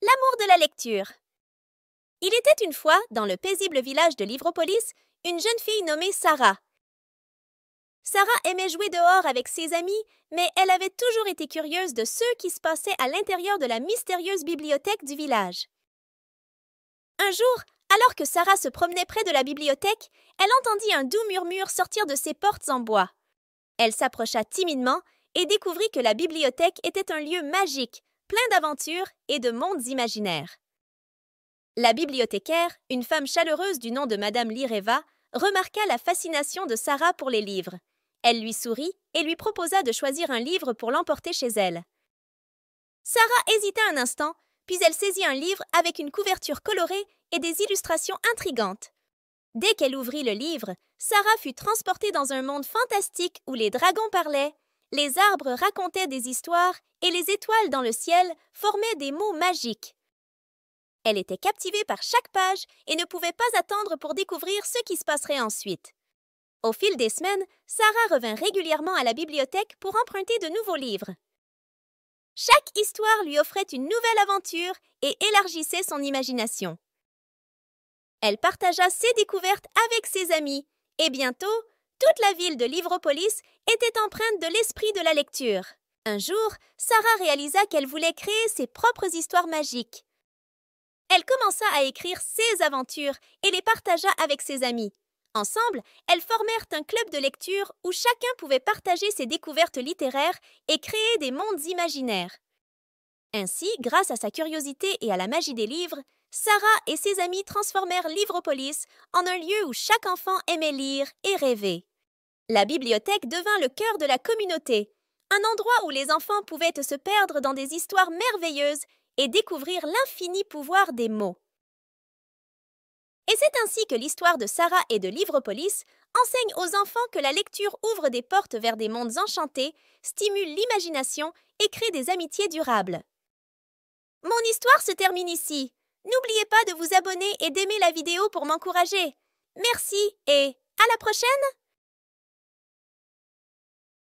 L'amour de la lecture. Il était une fois, dans le paisible village de Livropolis, une jeune fille nommée Sarah. Sarah aimait jouer dehors avec ses amis, mais elle avait toujours été curieuse de ce qui se passait à l'intérieur de la mystérieuse bibliothèque du village. Un jour, alors que Sarah se promenait près de la bibliothèque, elle entendit un doux murmure sortir de ses portes en bois. Elle s'approcha timidement et découvrit que la bibliothèque était un lieu magique, plein d'aventures et de mondes imaginaires. La bibliothécaire, une femme chaleureuse du nom de Madame Lireva, remarqua la fascination de Sarah pour les livres. Elle lui sourit et lui proposa de choisir un livre pour l'emporter chez elle. Sarah hésita un instant, puis elle saisit un livre avec une couverture colorée et des illustrations intrigantes. Dès qu'elle ouvrit le livre, Sarah fut transportée dans un monde fantastique où les dragons parlaient, les arbres racontaient des histoires et les étoiles dans le ciel formaient des mots magiques. Elle était captivée par chaque page et ne pouvait pas attendre pour découvrir ce qui se passerait ensuite. Au fil des semaines, Sarah revint régulièrement à la bibliothèque pour emprunter de nouveaux livres. Chaque histoire lui offrait une nouvelle aventure et élargissait son imagination. Elle partagea ses découvertes avec ses amis et bientôt, toute la ville de Livropolis était empreinte de l'esprit de la lecture. Un jour, Sarah réalisa qu'elle voulait créer ses propres histoires magiques. Elle commença à écrire ses aventures et les partagea avec ses amis. Ensemble, elles formèrent un club de lecture où chacun pouvait partager ses découvertes littéraires et créer des mondes imaginaires. Ainsi, grâce à sa curiosité et à la magie des livres, Sarah et ses amis transformèrent Livropolis en un lieu où chaque enfant aimait lire et rêver. La bibliothèque devint le cœur de la communauté, un endroit où les enfants pouvaient se perdre dans des histoires merveilleuses et découvrir l'infini pouvoir des mots. Et c'est ainsi que l'histoire de Sarah et de Livropolis enseigne aux enfants que la lecture ouvre des portes vers des mondes enchantés, stimule l'imagination et crée des amitiés durables. Mon histoire se termine ici. N'oubliez pas de vous abonner et d'aimer la vidéo pour m'encourager. Merci et à la prochaine!